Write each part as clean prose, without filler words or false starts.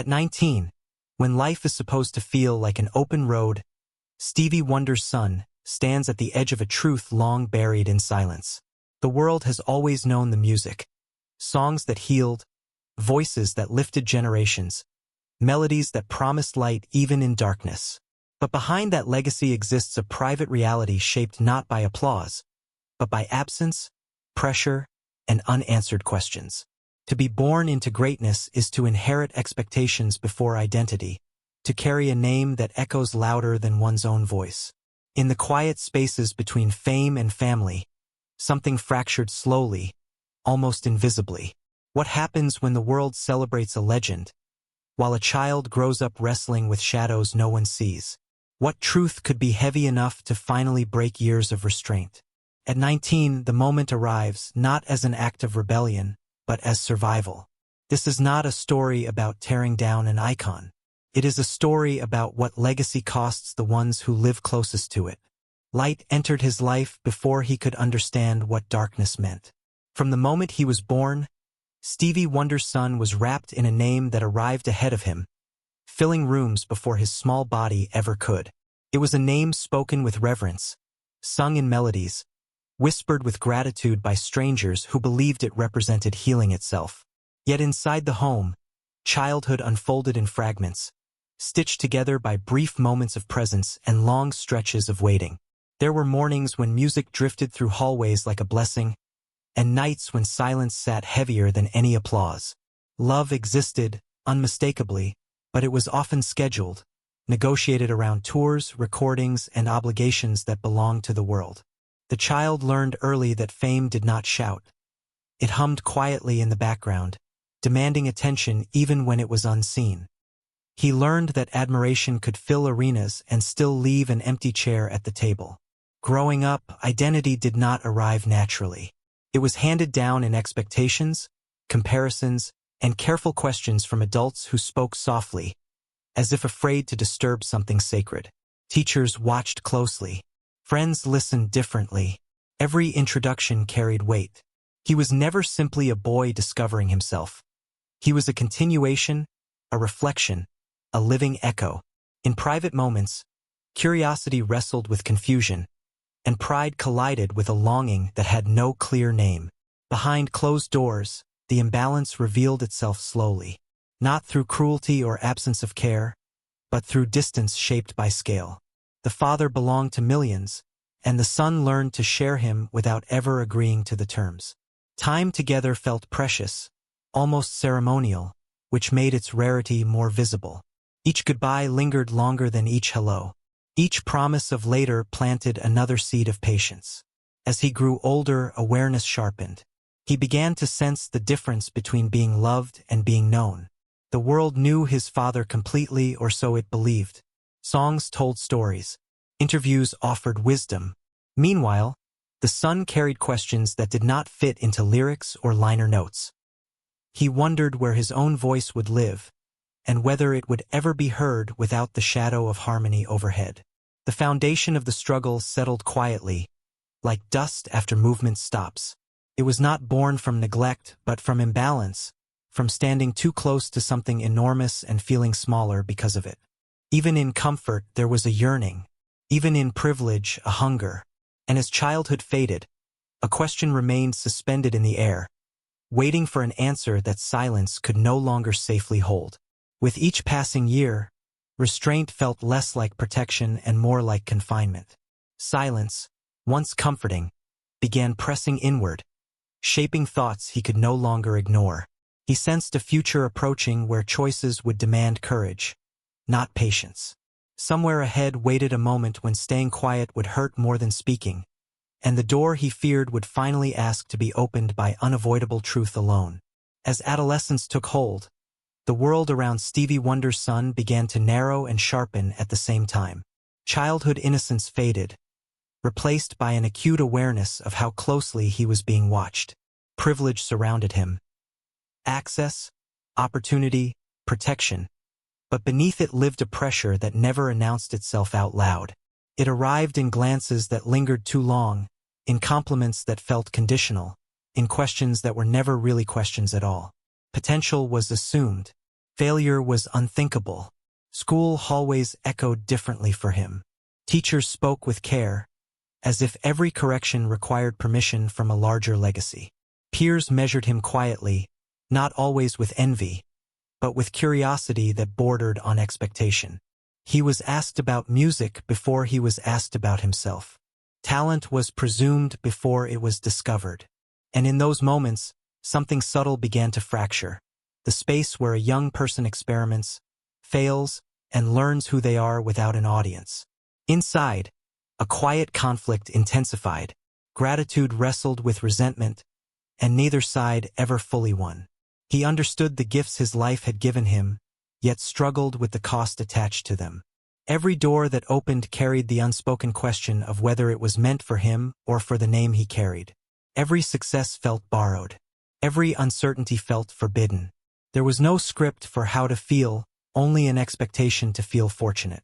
At 19, when life is supposed to feel like an open road, Stevie Wonder's son stands at the edge of a truth long buried in silence. The world has always known the music. Songs that healed, voices that lifted generations, melodies that promised light even in darkness. But behind that legacy exists a private reality shaped not by applause, but by absence, pressure, and unanswered questions. To be born into greatness is to inherit expectations before identity, to carry a name that echoes louder than one's own voice. In the quiet spaces between fame and family, something fractured slowly, almost invisibly. What happens when the world celebrates a legend, while a child grows up wrestling with shadows no one sees? What truth could be heavy enough to finally break years of restraint? At 19, the moment arrives not as an act of rebellion, but as survival. This is not a story about tearing down an icon. It is a story about what legacy costs the ones who live closest to it. Light entered his life before he could understand what darkness meant. From the moment he was born, Stevie Wonder's son was wrapped in a name that arrived ahead of him, filling rooms before his small body ever could. It was a name spoken with reverence, sung in melodies, whispered with gratitude by strangers who believed it represented healing itself. Yet inside the home, childhood unfolded in fragments, stitched together by brief moments of presence and long stretches of waiting. There were mornings when music drifted through hallways like a blessing, and nights when silence sat heavier than any applause. Love existed, unmistakably, but it was often scheduled, negotiated around tours, recordings, and obligations that belonged to the world. The child learned early that fame did not shout. It hummed quietly in the background, demanding attention even when it was unseen. He learned that admiration could fill arenas and still leave an empty chair at the table. Growing up, identity did not arrive naturally. It was handed down in expectations, comparisons, and careful questions from adults who spoke softly, as if afraid to disturb something sacred. Teachers watched closely. Friends listened differently. Every introduction carried weight. He was never simply a boy discovering himself. He was a continuation, a reflection, a living echo. In private moments, curiosity wrestled with confusion, and pride collided with a longing that had no clear name. Behind closed doors, the imbalance revealed itself slowly, not through cruelty or absence of care, but through distance shaped by scale. The father belonged to millions, and the son learned to share him without ever agreeing to the terms. Time together felt precious, almost ceremonial, which made its rarity more visible. Each goodbye lingered longer than each hello. Each promise of later planted another seed of patience. As he grew older, awareness sharpened. He began to sense the difference between being loved and being known. The world knew his father completely, or so it believed. Songs told stories. Interviews offered wisdom. Meanwhile, the son carried questions that did not fit into lyrics or liner notes. He wondered where his own voice would live, and whether it would ever be heard without the shadow of harmony overhead. The foundation of the struggle settled quietly, like dust after movement stops. It was not born from neglect, but from imbalance, from standing too close to something enormous and feeling smaller because of it. Even in comfort, there was a yearning. Even in privilege, a hunger. And as childhood faded, a question remained suspended in the air, waiting for an answer that silence could no longer safely hold. With each passing year, restraint felt less like protection and more like confinement. Silence, once comforting, began pressing inward, shaping thoughts he could no longer ignore. He sensed a future approaching where choices would demand courage, not patience. Somewhere ahead waited a moment when staying quiet would hurt more than speaking, and the door he feared would finally ask to be opened by unavoidable truth alone. As adolescence took hold, the world around Stevie Wonder's son began to narrow and sharpen at the same time. Childhood innocence faded, replaced by an acute awareness of how closely he was being watched. Privilege surrounded him. Access, opportunity, protection. But beneath it lived a pressure that never announced itself out loud. It arrived in glances that lingered too long, in compliments that felt conditional, in questions that were never really questions at all. Potential was assumed, Failure was unthinkable. School hallways echoed differently for him. Teachers spoke with care, as if every correction required permission from a larger legacy. Peers measured him quietly, not always with envy, but with curiosity that bordered on expectation. He was asked about music before he was asked about himself. Talent was presumed before it was discovered. And in those moments, something subtle began to fracture. The space where a young person experiments, fails, and learns who they are without an audience. Inside, a quiet conflict intensified. Gratitude wrestled with resentment, and neither side ever fully won. He understood the gifts his life had given him, yet struggled with the cost attached to them. Every door that opened carried the unspoken question of whether it was meant for him or for the name he carried. Every success felt borrowed. Every uncertainty felt forbidden. There was no script for how to feel, only an expectation to feel fortunate.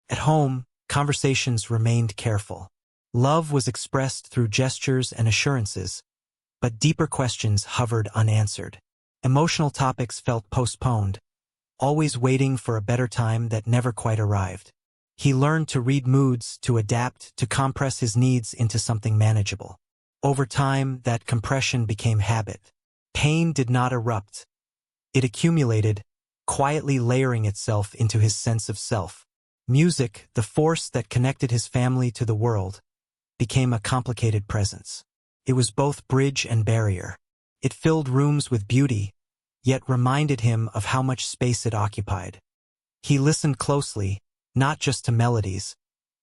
At home, conversations remained careful. Love was expressed through gestures and assurances, but deeper questions hovered unanswered. Emotional topics felt postponed, always waiting for a better time that never quite arrived. He learned to read moods, to adapt, to compress his needs into something manageable. Over time, that compression became habit. Pain did not erupt. It accumulated, quietly layering itself into his sense of self. Music, the force that connected his family to the world, became a complicated presence. It was both bridge and barrier. It filled rooms with beauty, yet reminded him of how much space it occupied. He listened closely, not just to melodies,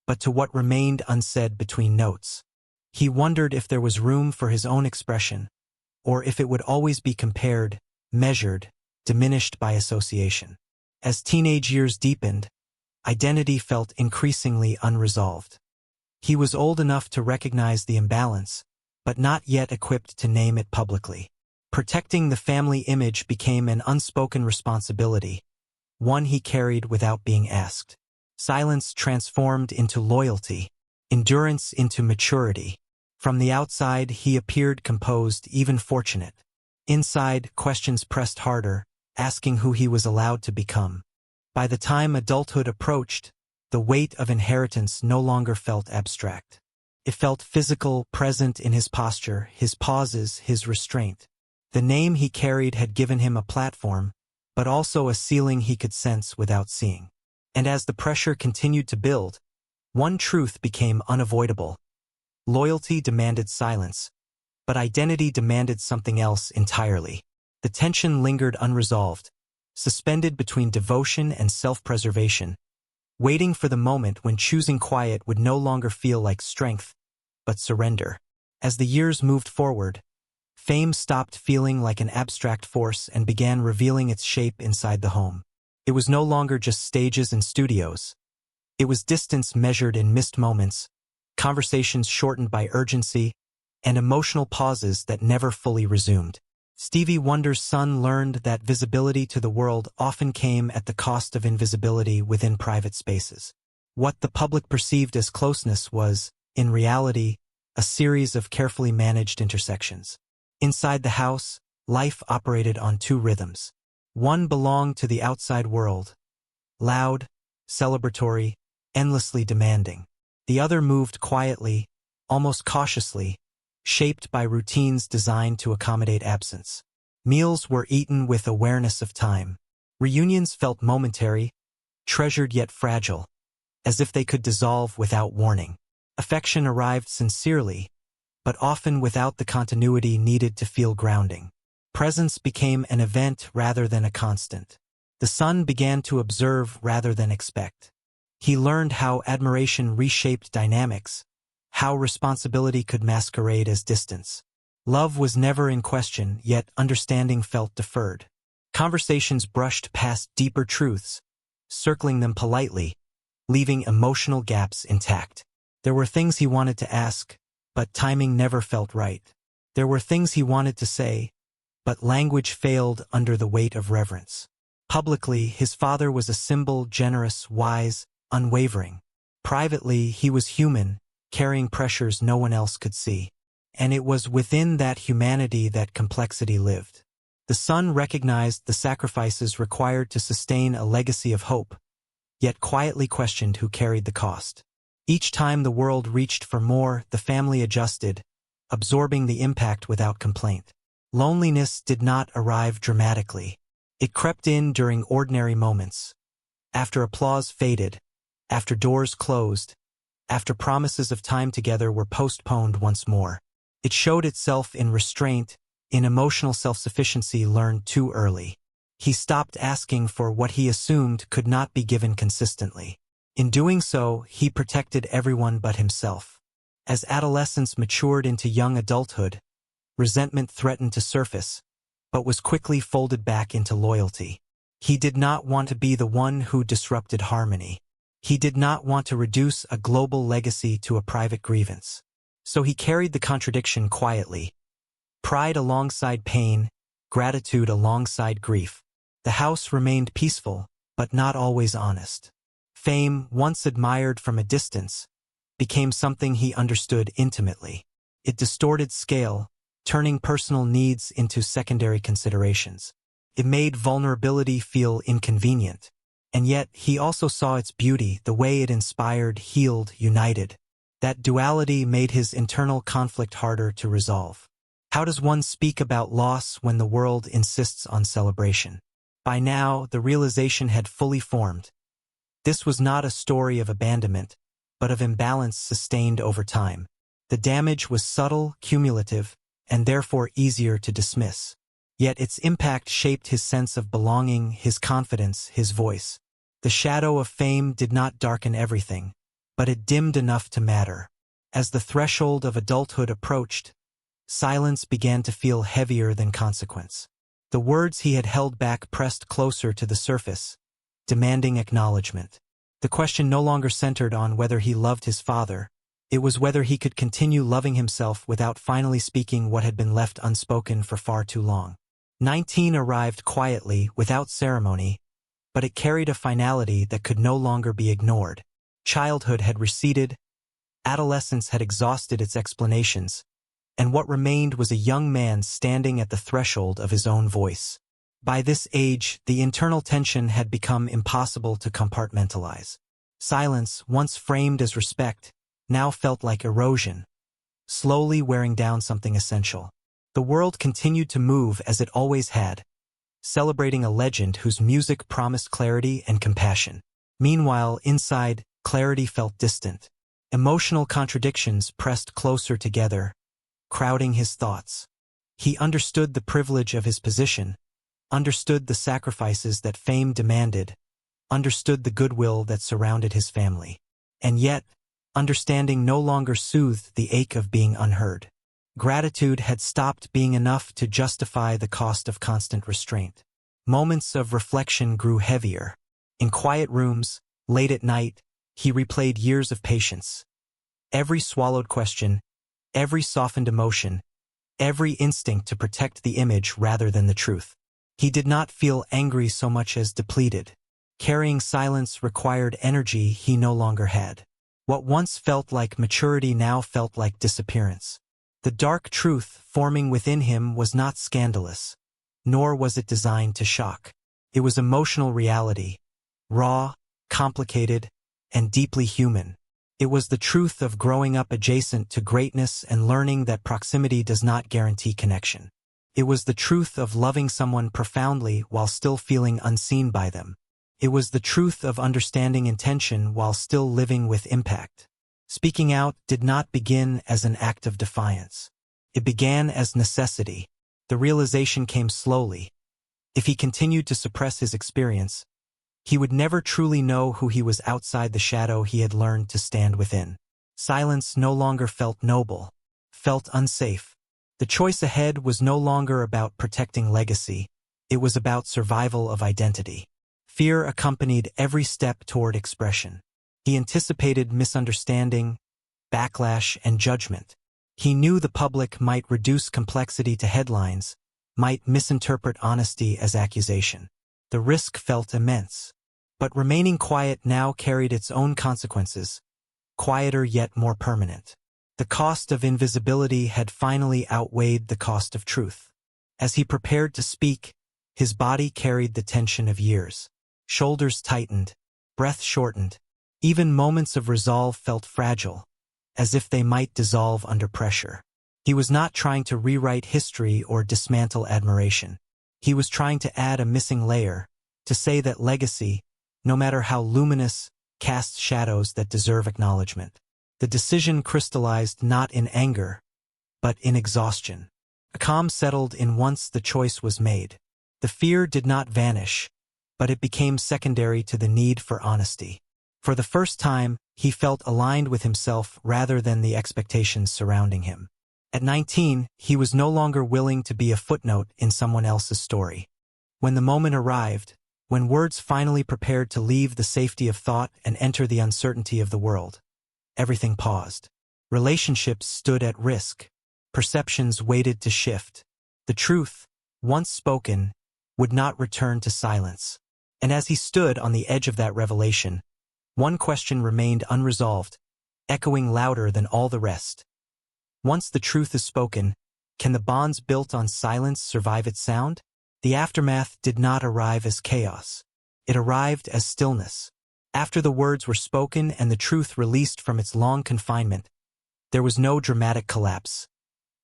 but to what remained unsaid between notes. He wondered if there was room for his own expression, or if it would always be compared, measured, diminished by association. As teenage years deepened, identity felt increasingly unresolved. He was old enough to recognize the imbalance, but not yet equipped to name it publicly. Protecting the family image became an unspoken responsibility, one he carried without being asked. Silence transformed into loyalty, endurance into maturity. From the outside, he appeared composed, even fortunate. Inside, questions pressed harder, asking who he was allowed to become. By the time adulthood approached, the weight of inheritance no longer felt abstract. It felt physical, present in his posture, his pauses, his restraint. The name he carried had given him a platform, but also a ceiling he could sense without seeing. And as the pressure continued to build, one truth became unavoidable. Loyalty demanded silence, but identity demanded something else entirely. The tension lingered unresolved, suspended between devotion and self-preservation, waiting for the moment when choosing quiet would no longer feel like strength, but surrender. As the years moved forward, fame stopped feeling like an abstract force and began revealing its shape inside the home. It was no longer just stages and studios. It was distance measured in missed moments, conversations shortened by urgency, and emotional pauses that never fully resumed. Stevie Wonder's son learned that visibility to the world often came at the cost of invisibility within private spaces. What the public perceived as closeness was, in reality, a series of carefully managed intersections. Inside the house, life operated on two rhythms. One belonged to the outside world, loud, celebratory, endlessly demanding. The other moved quietly, almost cautiously, shaped by routines designed to accommodate absence. Meals were eaten with awareness of time. Reunions felt momentary, treasured yet fragile, as if they could dissolve without warning. Affection arrived sincerely, but often without the continuity needed to feel grounding. Presence became an event rather than a constant. The son began to observe rather than expect. He learned how admiration reshaped dynamics, how responsibility could masquerade as distance. Love was never in question, yet understanding felt deferred. Conversations brushed past deeper truths, circling them politely, leaving emotional gaps intact. There were things he wanted to ask, but timing never felt right. There were things he wanted to say, but language failed under the weight of reverence. Publicly, his father was a symbol, generous, wise, unwavering. Privately, he was human, carrying pressures no one else could see. And it was within that humanity that complexity lived. The son recognized the sacrifices required to sustain a legacy of hope, yet quietly questioned who carried the cost. Each time the world reached for more, the family adjusted, absorbing the impact without complaint. Loneliness did not arrive dramatically. It crept in during ordinary moments. After applause faded, after doors closed, after promises of time together were postponed once more. It showed itself in restraint, in emotional self-sufficiency learned too early. He stopped asking for what he assumed could not be given consistently. In doing so, he protected everyone but himself. As adolescence matured into young adulthood, resentment threatened to surface, but was quickly folded back into loyalty. He did not want to be the one who disrupted harmony. He did not want to reduce a global legacy to a private grievance. So he carried the contradiction quietly. Pride alongside pain, gratitude alongside grief. The house remained peaceful, but not always honest. Fame, once admired from a distance, became something he understood intimately. It distorted scale, turning personal needs into secondary considerations. It made vulnerability feel inconvenient. And yet, he also saw its beauty, the way it inspired, healed, united. That duality made his internal conflict harder to resolve. How does one speak about loss when the world insists on celebration? By now, the realization had fully formed. This was not a story of abandonment, but of imbalance sustained over time. The damage was subtle, cumulative, and therefore easier to dismiss. Yet its impact shaped his sense of belonging, his confidence, his voice. The shadow of fame did not darken everything, but it dimmed enough to matter. As the threshold of adulthood approached, silence began to feel heavier than consequence. The words he had held back pressed closer to the surface, demanding acknowledgement. The question no longer centered on whether he loved his father. It was whether he could continue loving himself without finally speaking what had been left unspoken for far too long. 19 arrived quietly, without ceremony, but it carried a finality that could no longer be ignored. Childhood had receded, adolescence had exhausted its explanations, and what remained was a young man standing at the threshold of his own voice. By this age, the internal tension had become impossible to compartmentalize. Silence, once framed as respect, now felt like erosion, slowly wearing down something essential. The world continued to move as it always had, celebrating a legend whose music promised clarity and compassion. Meanwhile, inside, clarity felt distant. Emotional contradictions pressed closer together, crowding his thoughts. He understood the privilege of his position, understood the sacrifices that fame demanded, understood the goodwill that surrounded his family. And yet, understanding no longer soothed the ache of being unheard. Gratitude had stopped being enough to justify the cost of constant restraint. Moments of reflection grew heavier. In quiet rooms, late at night, he replayed years of patience. Every swallowed question, every softened emotion, every instinct to protect the image rather than the truth. He did not feel angry so much as depleted. Carrying silence required energy he no longer had. What once felt like maturity now felt like disappearance. The dark truth forming within him was not scandalous, nor was it designed to shock. It was emotional reality, raw, complicated, and deeply human. It was the truth of growing up adjacent to greatness and learning that proximity does not guarantee connection. It was the truth of loving someone profoundly while still feeling unseen by them. It was the truth of understanding intention while still living with impact. Speaking out did not begin as an act of defiance. It began as necessity. The realization came slowly. If he continued to suppress his experience, he would never truly know who he was outside the shadow he had learned to stand within. Silence no longer felt noble, felt unsafe. The choice ahead was no longer about protecting legacy. It was about survival of identity. Fear accompanied every step toward expression. He anticipated misunderstanding, backlash, and judgment. He knew the public might reduce complexity to headlines, might misinterpret honesty as accusation. The risk felt immense. But remaining quiet now carried its own consequences, quieter yet more permanent. The cost of invisibility had finally outweighed the cost of truth. As he prepared to speak, his body carried the tension of years. Shoulders tightened, breath shortened. Even moments of resolve felt fragile, as if they might dissolve under pressure. He was not trying to rewrite history or dismantle admiration. He was trying to add a missing layer, to say that legacy, no matter how luminous, casts shadows that deserve acknowledgement. The decision crystallized not in anger, but in exhaustion. A calm settled in once the choice was made. The fear did not vanish, but it became secondary to the need for honesty. For the first time, he felt aligned with himself rather than the expectations surrounding him. At 19, he was no longer willing to be a footnote in someone else's story. When the moment arrived, when words finally prepared to leave the safety of thought and enter the uncertainty of the world, everything paused. Relationships stood at risk. Perceptions waited to shift. The truth, once spoken, would not return to silence. And as he stood on the edge of that revelation, one question remained unresolved, echoing louder than all the rest. Once the truth is spoken, can the bonds built on silence survive its sound? The aftermath did not arrive as chaos. It arrived as stillness. After the words were spoken and the truth released from its long confinement, there was no dramatic collapse.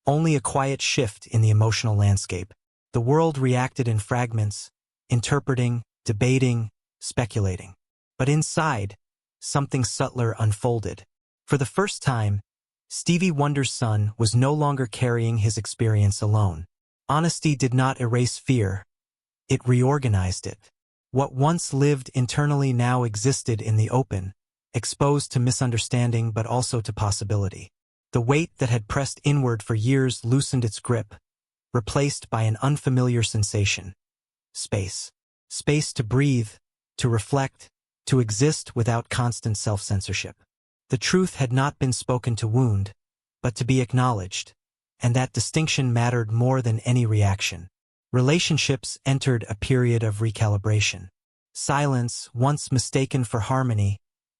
Only a quiet shift in the emotional landscape. The world reacted in fragments, interpreting, debating, speculating. But inside, something subtler unfolded. For the first time, Stevie Wonder's son was no longer carrying his experience alone. Honesty did not erase fear. It reorganized it. What once lived internally now existed in the open, exposed to misunderstanding but also to possibility. The weight that had pressed inward for years loosened its grip, replaced by an unfamiliar sensation. Space. Space to breathe, to reflect, to exist without constant self-censorship. The truth had not been spoken to wound, but to be acknowledged, and that distinction mattered more than any reaction. Relationships entered a period of recalibration. Silence, once mistaken for harmony,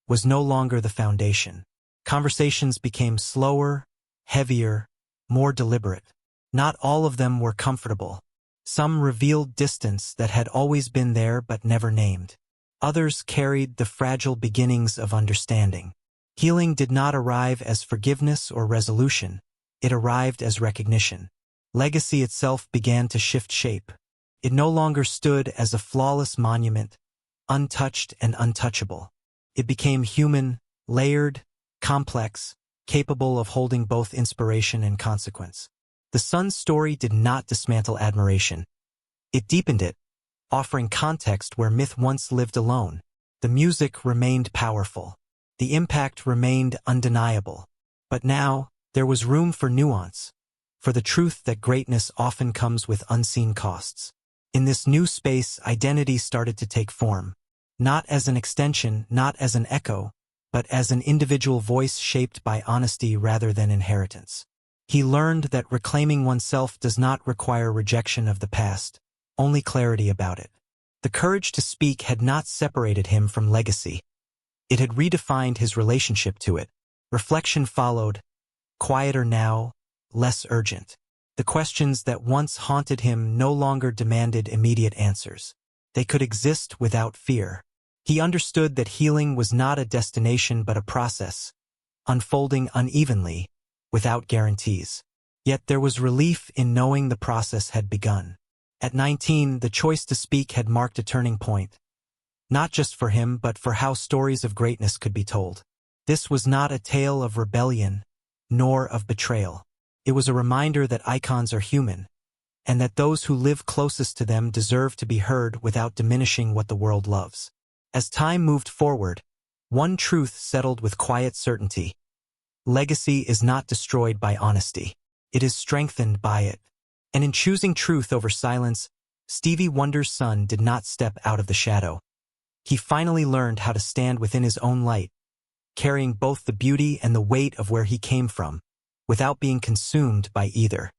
was no longer the foundation. Conversations became slower, heavier, more deliberate. Not all of them were comfortable. Some revealed distance that had always been there but never named. Others carried the fragile beginnings of understanding. Healing did not arrive as forgiveness or resolution. It arrived as recognition. Legacy itself began to shift shape. It no longer stood as a flawless monument, untouched and untouchable. It became human, layered, complex, capable of holding both inspiration and consequence. The son's story did not dismantle admiration. It deepened it, offering context where myth once lived alone. The music remained powerful. The impact remained undeniable. But now, there was room for nuance, for the truth that greatness often comes with unseen costs. In this new space, identity started to take form. Not as an extension, not as an echo, but as an individual voice shaped by honesty rather than inheritance. He learned that reclaiming oneself does not require rejection of the past, only clarity about it. The courage to speak had not separated him from legacy. It had redefined his relationship to it. Reflection followed, quieter now, less urgent. The questions that once haunted him no longer demanded immediate answers. They could exist without fear. He understood that healing was not a destination but a process, unfolding unevenly, without guarantees. Yet there was relief in knowing the process had begun. At 19, the choice to speak had marked a turning point. Not just for him, but for how stories of greatness could be told. This was not a tale of rebellion, nor of betrayal. It was a reminder that icons are human, and that those who live closest to them deserve to be heard without diminishing what the world loves. As time moved forward, one truth settled with quiet certainty. Legacy is not destroyed by honesty. It is strengthened by it. And in choosing truth over silence, Stevie Wonder's son did not step out of the shadow. He finally learned how to stand within his own light, carrying both the beauty and the weight of where he came from, without being consumed by either.